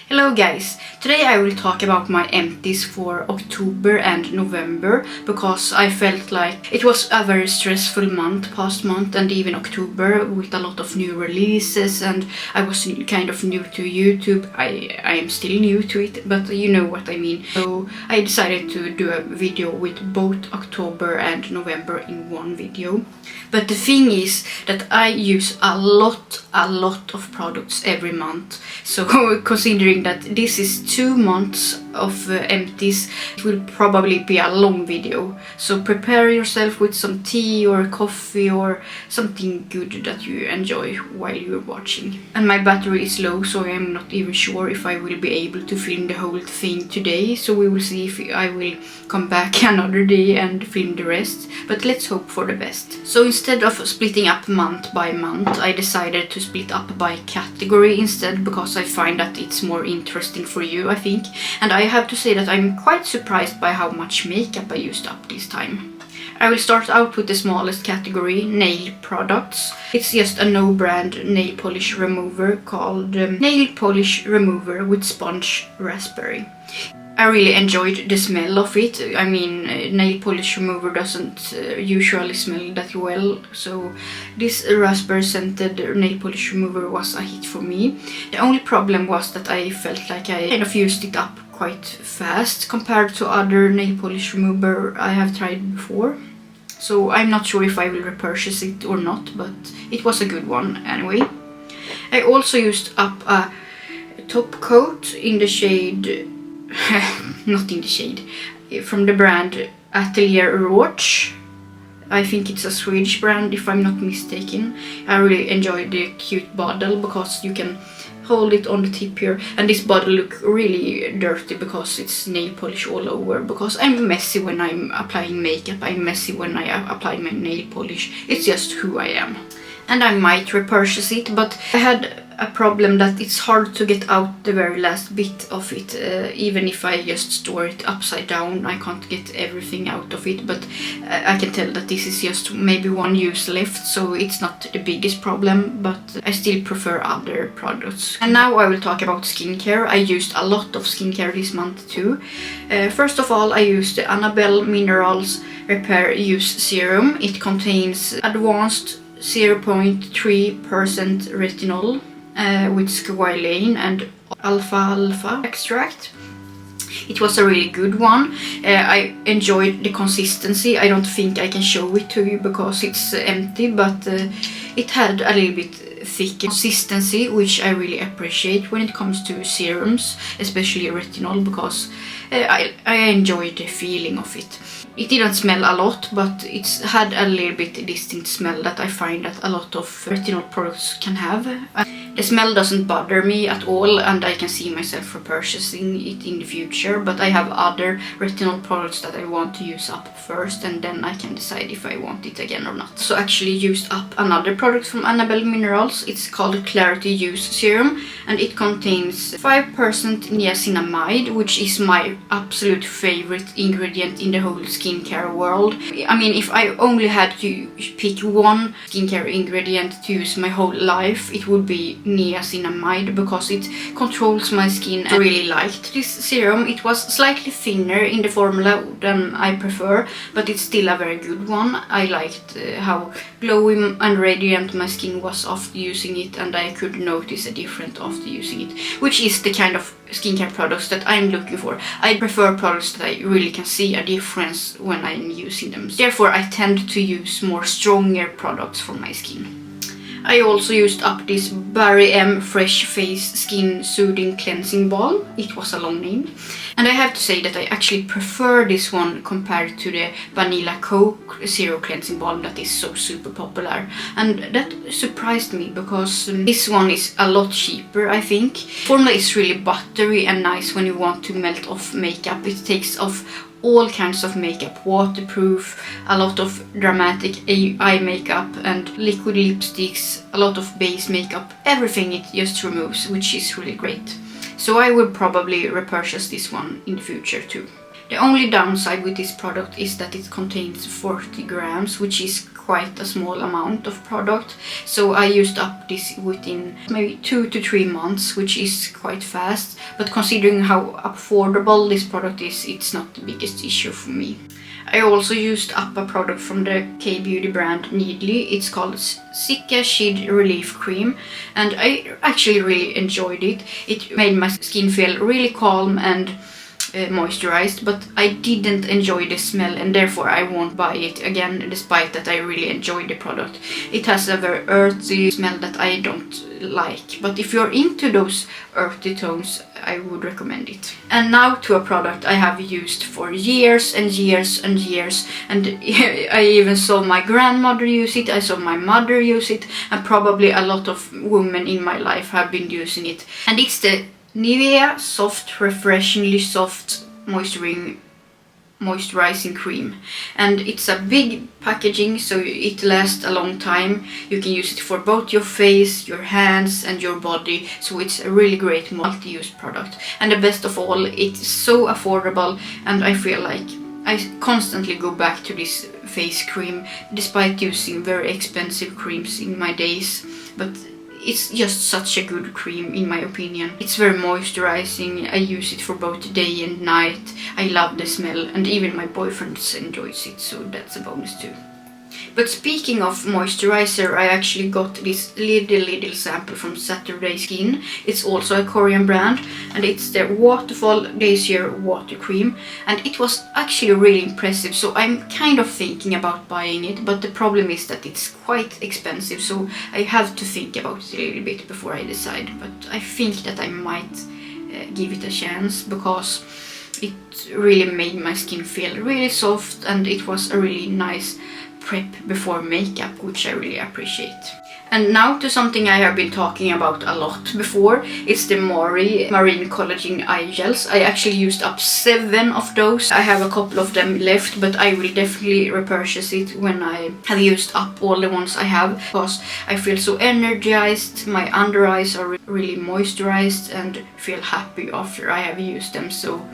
Hello guys, today I will talk about my empties for October and November because I felt like it was a very stressful past month and even October with a lot of new releases, and I was kind of new to YouTube. I am still new to it, but you know what I mean. So I decided to do a video with both October and November in one video. But the thing is that I use a lot of products every month. So considering that this is 2 months of empties, it will probably be a long video. So prepare yourself with some tea or coffee or something good that you enjoy while you're watching. And my battery is low, so I'm not even sure if I will be able to film the whole thing today. So we will see if I will come back another day and film the rest. But let's hope for the best. So instead of splitting up month by month, I decided to split up by category instead, because I find that it's more interesting for you, I think. And I have to say that I'm quite surprised by how much makeup I used up this time. I will start out with the smallest category, nail products. It's just a no-brand nail polish remover called Nail Polish Remover with Sponge Raspberry. I really enjoyed the smell of it. I mean, nail polish remover doesn't usually smell that well, so this raspberry scented nail polish remover was a hit for me. The only problem was that I felt like I kind of used it up quite fast compared to other nail polish remover I have tried before. So I'm not sure if I will repurchase it or not, but it was a good one anyway. I also used up a top coat in the shade not in the shade, from the brand Atelier Rouge. I think it's a Swedish brand if I'm not mistaken. I really enjoyed the cute bottle because you can hold it on the tip here, and this bottle looks really dirty because it's nail polish all over, because I'm messy when I'm applying makeup, I'm messy when I apply my nail polish. It's just who I am. And I might repurchase it, but I had a problem that it's hard to get out the very last bit of it. Even if I just store it upside down, I can't get everything out of it. But I can tell that this is just maybe one use left, so it's not the biggest problem, but I still prefer other products. And now I will talk about skincare. I used a lot of skincare this month too. First of all, I used the Annabelle Minerals Repair Use Serum. It contains advanced 0.3% retinol with squalane and alfalfa extract. It was a really good one. I enjoyed the consistency. I don't think I can show it to you because it's empty, but it had a little bit thick consistency, which I really appreciate when it comes to serums, especially retinol, because I enjoyed the feeling of it. It didn't smell a lot, but it had a little bit distinct smell that I find that a lot of retinol products can have. The smell doesn't bother me at all, and I can see myself repurchasing it in the future, but I have other retinol products that I want to use up first, and then I can decide if I want it again or not. So I actually used up another product from Annabelle Minerals. It's called Clarity Use Serum, and it contains 5% niacinamide, which is my absolute favorite ingredient in the whole skincare world. I mean, if I only had to pick one skincare ingredient to use my whole life, it would be niacinamide, because it controls my skin. I really liked this serum. It was slightly thinner in the formula than I prefer, but it's still a very good one. I liked how glowy and radiant my skin was after using it, and I could notice a difference after using it, which is the kind of skincare products that I'm looking for. I prefer products that I really can see a difference when I'm using them. Therefore, I tend to use more stronger products for my skin. I also used up this Barnängen Fresh Face Skin Soothing Cleansing Balm. It was a long name. And I have to say that I actually prefer this one compared to the Vanilla Coke Zero Cleansing Balm that is so super popular. And that surprised me because this one is a lot cheaper, I think. Formula is really buttery and nice when you want to melt off makeup. It takes off all kinds of makeup, waterproof, a lot of dramatic eye makeup and liquid lipsticks, a lot of base makeup, everything it just removes, which is really great. So I will probably repurchase this one in the future too. The only downside with this product is that it contains 40 grams, which is quite a small amount of product. So I used up this within maybe 2 to 3 months, which is quite fast. But considering how affordable this product is, it's not the biggest issue for me. I also used up a product from the K-beauty brand Needly. It's called Sika Sheet Relief Cream, and I actually really enjoyed it. It made my skin feel really calm and moisturized, but I didn't enjoy the smell, and therefore I won't buy it again, despite that I really enjoyed the product. It has a very earthy smell that I don't like, but if you're into those earthy tones, I would recommend it. And now to a product I have used for years and years and years, and I even saw my grandmother use it, I saw my mother use it, and probably a lot of women in my life have been using it. And it's the NIVEA Soft Refreshingly Soft Moisturizing Cream, and it's a big packaging, so it lasts a long time. You can use it for both your face, your hands and your body, so it's a really great multi-use product. And the best of all, it's so affordable, and I feel like I constantly go back to this face cream despite using very expensive creams in my days. But it's just such a good cream in my opinion. It's very moisturizing. I use it for both day and night. I love the smell, and even my boyfriend enjoys it, so that's a bonus too. But speaking of moisturizer, I actually got this little sample from Saturday Skin. It's also a Korean brand, and it's the Waterfall Glacier Water Cream, and it was actually really impressive, so I'm kind of thinking about buying it, but the problem is that it's quite expensive, so I have to think about it a little bit before I decide. But I think that I might give it a chance, because it really made my skin feel really soft, and it was a really nice prep before makeup, which I really appreciate. And now to something I have been talking about a lot before. It's the Mareé Marine Collagen Eye Gels. I actually used up 7 of those. I have a couple of them left, but I will definitely repurchase it when I have used up all the ones I have, because I feel so energized, my under eyes are really moisturized, and feel happy after I have used them. So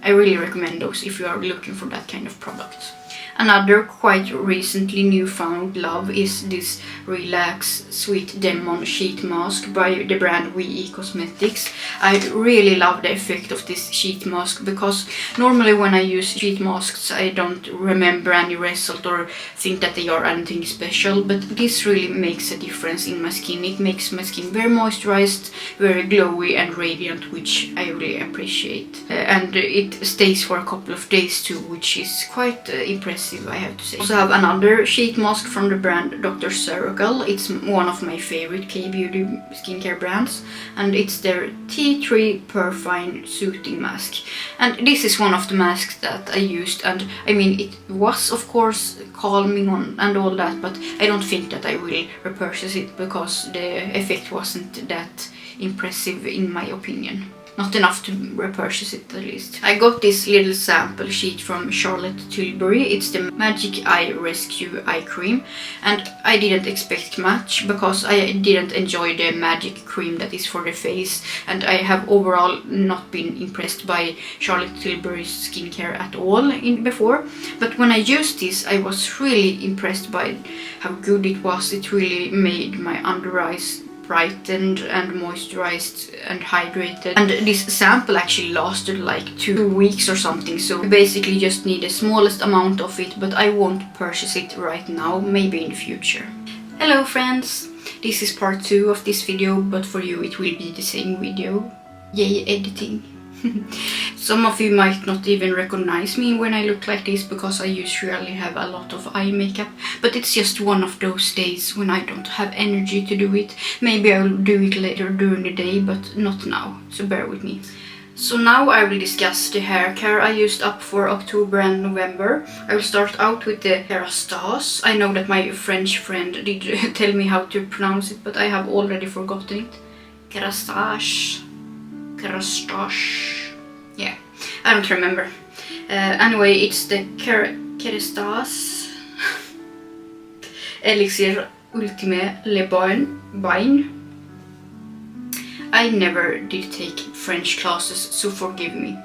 I really recommend those if you are looking for that kind of product. Another quite recently newfound love is this Relax Sweet Demon Sheet Mask by the brand Mili Cosmetics. I really love the effect of this sheet mask, because normally when I use sheet masks I don't remember any result or think that they are anything special, but this really makes a difference in my skin. It makes my skin very moisturized, very glowy and radiant, which I really appreciate. And it stays for a couple of days too, which is quite impressive, I have to say. I also have another sheet mask from the brand Dr. Ceuracle. It's one of my favorite K-beauty skincare brands, and it's their T3 Perfine Soothing Mask. And this is one of the masks that I used, and I mean, it was of course calming and all that, but I don't think that I will repurchase it, because the effect wasn't that impressive in my opinion. Not enough to repurchase it, at least. I got this little sample sheet from Charlotte Tilbury. It's the Magic Eye Rescue Eye Cream, and I didn't expect much, because I didn't enjoy the magic cream that is for the face, and I have overall not been impressed by Charlotte Tilbury's skincare at all before. But when I used this, I was really impressed by how good it was. It really made my under eyes brightened and moisturized and hydrated, and this sample actually lasted like 2 weeks or something, so you basically just need the smallest amount of it, but I won't purchase it right now, maybe in the future. Hello friends, this is part 2 of this video, but for you it will be the same video. Yay, editing. Some of you might not even recognize me when I look like this, because I usually have a lot of eye makeup, but it's just one of those days when I don't have energy to do it. Maybe I will do it later during the day, but not now, so bear with me. So now I will discuss the hair care I used up for October and November. I will start out with the Kéraste. I know that my French friend did tell me how to pronounce it, but I have already forgotten it. Kéraste. Yeah, I don't remember. Anyway, it's the Kéraste Elixir Ultime Le Bain. I never did take French classes, so forgive me.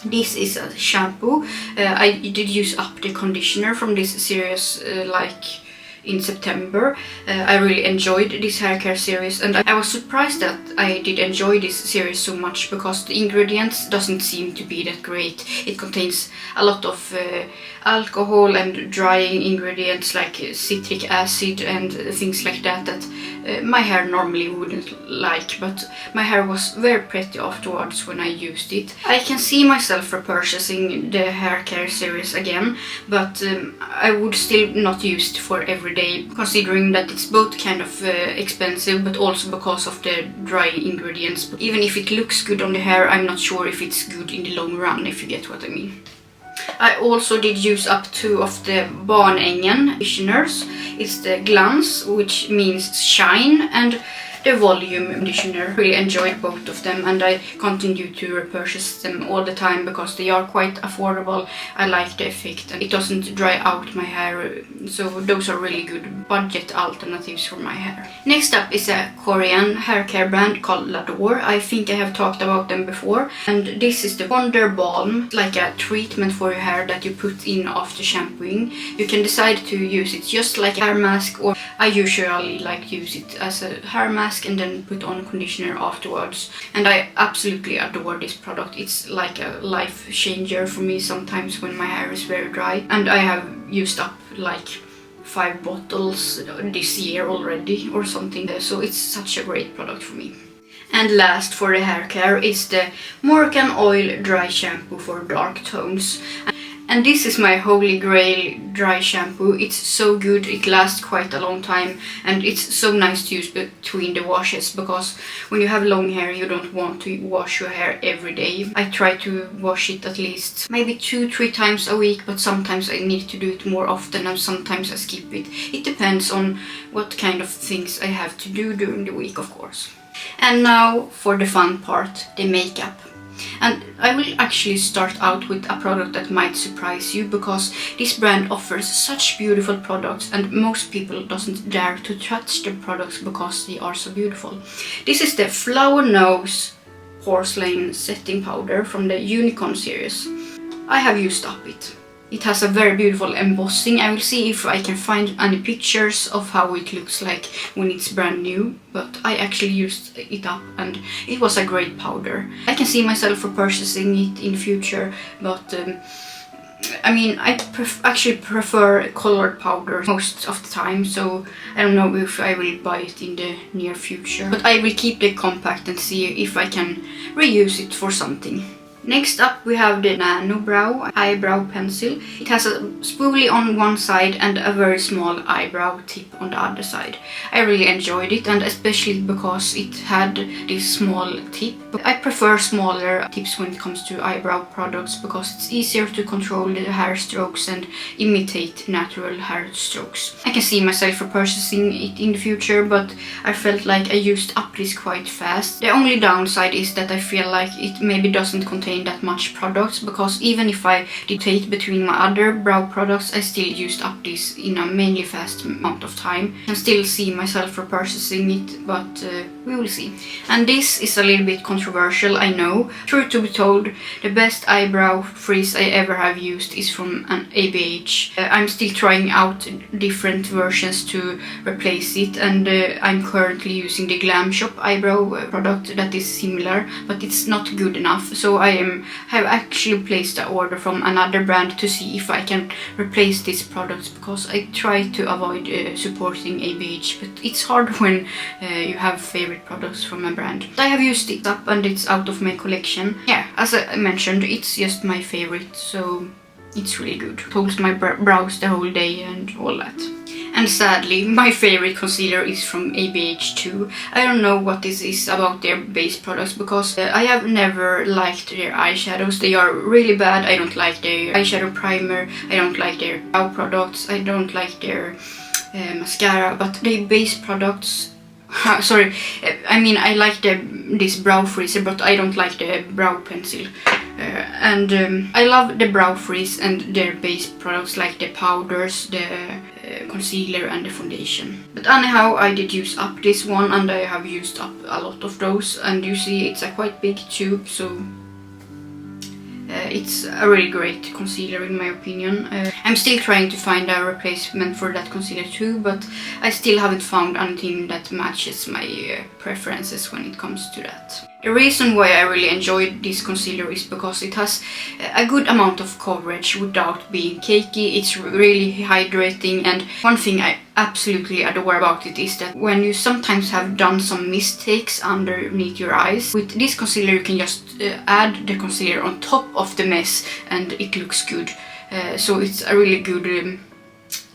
This is a shampoo. I did use up the conditioner from this series like in September. I really enjoyed this hair care series, and I was surprised that I did enjoy this series so much because the ingredients doesn't seem to be that great. It contains a lot of alcohol and drying ingredients like citric acid and things like that my hair normally wouldn't like, but my hair was very pretty afterwards when I used it. I can see myself repurchasing the hair care series again, but I would still not use it for every day, considering that it's both kind of expensive but also because of the dry ingredients. But even if it looks good on the hair, I'm not sure if it's good in the long run, if you get what I mean. I also did use up 2 of the Barnängen conditioners. It's the Glance, which means shine, and the volume conditioner. Really enjoyed both of them, and I continue to repurchase them all the time because they are quite affordable. I like the effect and it doesn't dry out my hair, so those are really good budget alternatives for my hair. Next up is a Korean hair care brand called L'Adore. I think I have talked about them before, and this is the Wonder Balm, like a treatment for your hair that you put in after shampooing. You can decide to use it just like a hair mask, or I usually like to use it as a hair mask and then put on conditioner afterwards, and I absolutely adore this product. It's like a life changer for me sometimes when my hair is very dry, and I have used up like 5 bottles this year already or something, so it's such a great product for me. And last for the hair care is the Morrocanoil dry shampoo for dark tones. And this is my holy grail dry shampoo. It's so good, it lasts quite a long time, and it's so nice to use between the washes, because when you have long hair you don't want to wash your hair every day. I try to wash it at least maybe 2-3 times a week, but sometimes I need to do it more often and sometimes I skip it. It depends on what kind of things I have to do during the week, of course. And now for the fun part, the makeup. And I will actually start out with a product that might surprise you, because this brand offers such beautiful products and most people doesn't dare to touch the products because they are so beautiful. This is the Flower Nose Porcelain Setting Powder from the Unicorn series. I have used up it. It has a very beautiful embossing. I will see if I can find any pictures of how it looks like when it's brand new, but I actually used it up and it was a great powder. I can see myself repurchasing it in the future, but I mean, I actually prefer colored powder most of the time, so I don't know if I will buy it in the near future. But I will keep it compact and see if I can reuse it for something. Next up we have the Nano Brow eyebrow pencil. It has a spoolie on one side and a very small eyebrow tip on the other side. I really enjoyed it, and especially because it had this small tip. I prefer smaller tips when it comes to eyebrow products because it's easier to control the hair strokes and imitate natural hair strokes. I can see myself repurchasing it in the future, but I felt like I used up this quite fast. The only downside is that I feel like it maybe doesn't contain that much products, because even if I rotate between my other brow products, I still used up this in a mainly fast amount of time. I can still see myself repurchasing it, but we will see. And this is a little bit controversial, I know. Truth to be told, the best eyebrow frizz I ever have used is from an ABH. I'm still trying out different versions to replace it, and I'm currently using the Glam Shop eyebrow product that is similar, but it's not good enough, so I have actually placed an order from another brand to see if I can replace these products, because I try to avoid supporting ABH, but it's hard when you have favorite products from a brand. I have used it up and it's out of my collection. Yeah, as I mentioned, it's just my favorite, so it's really good. It holds my brows the whole day and all that. And sadly, my favorite concealer is from ABH too. I don't know what this is about their base products, because I have never liked their eyeshadows. They are really bad. I don't like their eyeshadow primer. I don't like their brow products. I don't like their mascara. But their base products... sorry, I mean I like this brow frizzer, but I don't like the brow pencil. I love the brow frizz and their base products like the powders, the concealer and the foundation. But anyhow, I did use up this one and I have used up a lot of those, and you see it's a quite big tube, so It's a really great concealer in my opinion. I'm still trying to find a replacement for that concealer too, but I still haven't found anything that matches my preferences when it comes to that. The reason why I really enjoyed this concealer is because it has a good amount of coverage without being cakey. It's really hydrating, and one thing I absolutely adore about it is that when you sometimes have done some mistakes underneath your eyes, with this concealer you can just add the concealer on top of the mess and it looks good. So it's a really good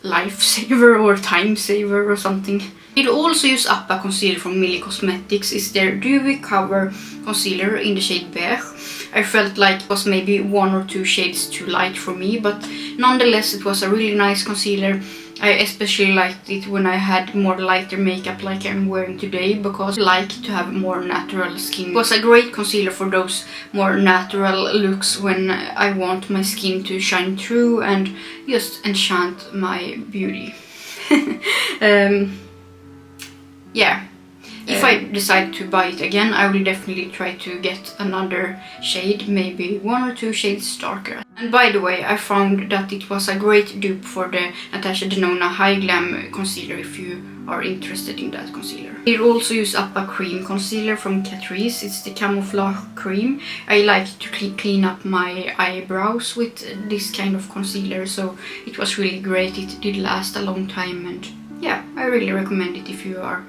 lifesaver or time saver or something. It also use up a concealer from Mili Cosmetics. It's their Dewy Cover Concealer in the shade Beige. I felt like it was maybe 1 or 2 shades too light for me, but nonetheless it was a really nice concealer. I especially liked it when I had more lighter makeup like I'm wearing today, because I like to have more natural skin. It was a great concealer for those more natural looks when I want my skin to shine through and just enchant my beauty. Yeah. If I decide to buy it again, I will definitely try to get another shade, maybe 1 or 2 shades darker. And by the way, I found that it was a great dupe for the Anastasia HAIRCARE concealer if you are interested in that concealer. It also used up a cream concealer from Catrice. It's the Camouflage Cream. I like to clean up my eyebrows with this kind of concealer, so it was really great. It did last a long time, and yeah, I really recommend it if you are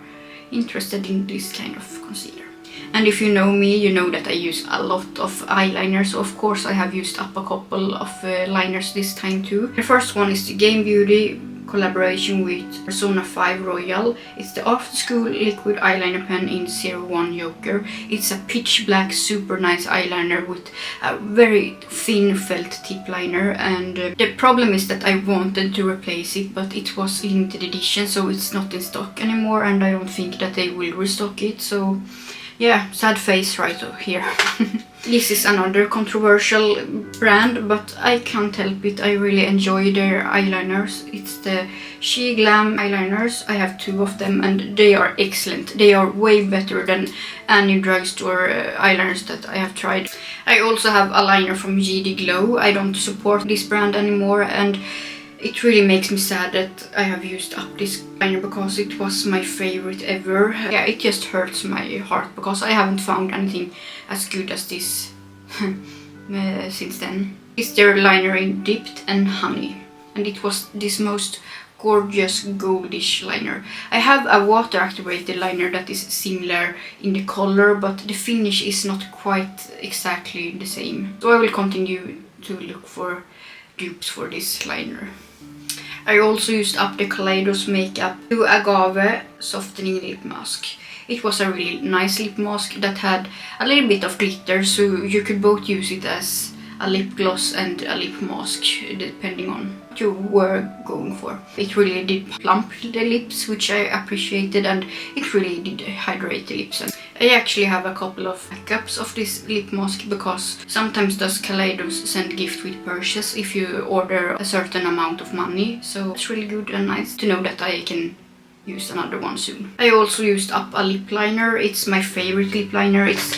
interested in this kind of concealer. And if you know me, you know that I use a lot of eyeliners, so of course I have used up a couple of liners this time too. The first one is the Game Beauty collaboration with Persona 5 Royal. It's the After School liquid eyeliner pen in 01 Joker. It's a pitch black super nice eyeliner with a very thin felt tip liner, and the problem is that I wanted to replace it, but it was limited edition, so it's not in stock anymore, and I don't think that they will restock it, so yeah, sad face right here. This is another controversial brand, but I can't help it. I really enjoy their eyeliners. It's the SHEGLAM eyeliners. I have 2 of them and they are excellent. They are way better than any drugstore eyeliners that I have tried. I also have a liner from GD Glow. I don't support this brand anymore, and it really makes me sad that I have used up this liner because it was my favorite ever. Yeah, it just hurts my heart because I haven't found anything as good as this since then. It's their liner in Dipped and Honey, and it was this most gorgeous goldish liner. I have a water activated liner that is similar in the color, but the finish is not quite exactly the same. So I will continue to look for dupes for this liner. I also used up the Kaleidos Makeup Blue Agave Softening Lip Mask. It was a really nice lip mask that had a little bit of glitter, so you could both use it as a lip gloss and a lip mask depending on what you were going for. It really did plump the lips, which I appreciated, and it really did hydrate the lips. And I actually have a couple of backups of this lip mask because sometimes does Kaleidos send gift with purchase if you order a certain amount of money, so it's really good and nice to know that I can use another one soon. I also used up a lip liner. It's my favorite lip liner. It's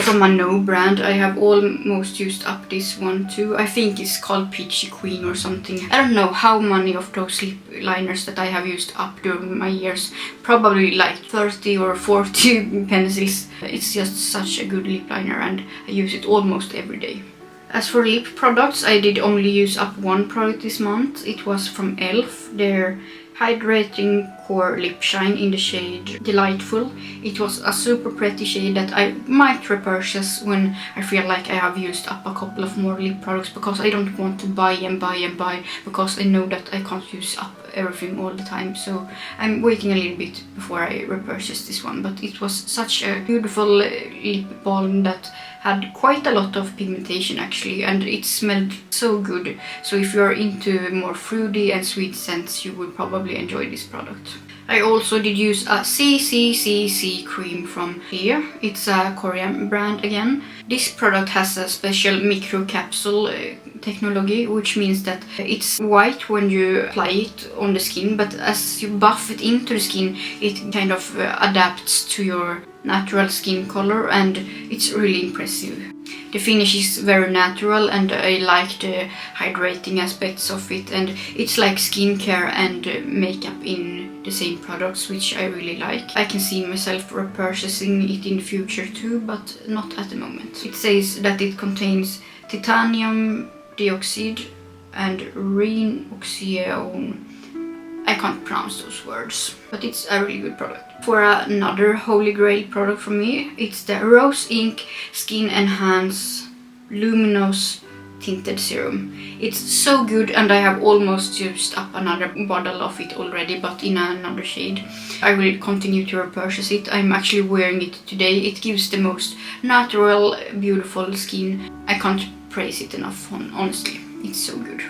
from a No brand. I have almost used up this one too. I think it's called Peachy Queen or something. I don't know how many of those lip liners that I have used up during my years. Probably like 30 or 40 pencils. It's just such a good lip liner and I use it almost every day. As for lip products, I did only use up one product this month. It was from E.L.F. Their Hydrating Core Lip Shine in the shade Delightful. It was a super pretty shade that I might repurchase when I feel like I have used up a couple of more lip products, because I don't want to buy and buy and buy, because I know that I can't use up everything all the time. So I'm waiting a little bit before I repurchase this one, but it was such a beautiful lip balm that had quite a lot of pigmentation actually, and it smelled so good. So if you're into more fruity and sweet scents, you will probably enjoy this product. I also did use a CCCC cream from here. It's a Korean brand again. This product has a special micro capsule technology, which means that it's white when you apply it on the skin, but as you buff it into the skin, it kind of adapts to your natural skin color, and it's really impressive. The finish is very natural, and I like the hydrating aspects of it, and it's like skincare and makeup in the same products, which I really like. I can see myself repurchasing it in the future too, but not at the moment. It says that it contains titanium dioxide and renoxeone. I can't pronounce those words, but it's a really good product. For another holy grail product from me, it's the Rose Ink Skin Enhance Luminous Tinted Serum. It's so good, and I have almost used up another bottle of it already, but in another shade. I will continue to repurchase it. I'm actually wearing it today. It gives the most natural, beautiful skin. I can't praise it enough, honestly. It's so good.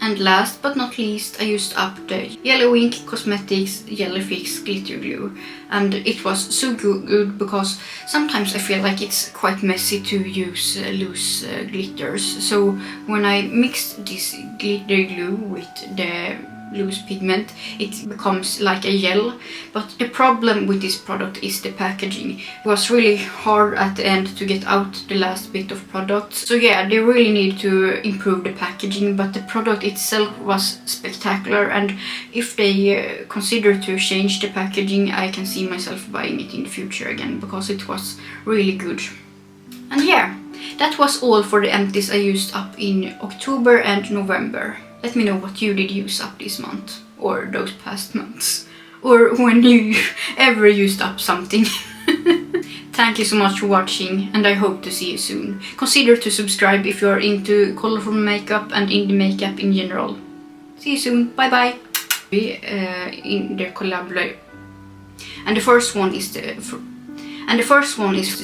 And last but not least, I used up the CLE Cosmetics Jellyfix Glitter Glue. And it was so good because sometimes I feel like it's quite messy to use loose glitters. So when I mixed this glitter glue with the loose pigment, it becomes like a gel. But the problem with this product is the packaging. It was really hard at the end to get out the last bit of product. So yeah, they really need to improve the packaging, but the product itself was spectacular, and if they consider to change the packaging, I can see myself buying it in the future again, because it was really good. And yeah, that was all for the empties I used up in October and November. Let me know what you did use up this month, or those past months, or when you ever used up something. Thank you so much for watching, and I hope to see you soon. Consider to subscribe if you are into colorful makeup and indie makeup in general. See you soon, bye bye! In their collaboration. And the first one is the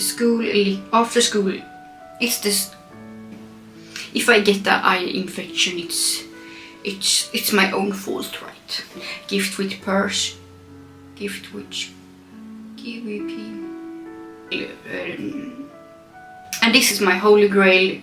school, after school. It's this. If I get an eye infection, it's my own fault, right? Gift with purse, gift with GVP. And this is my holy grail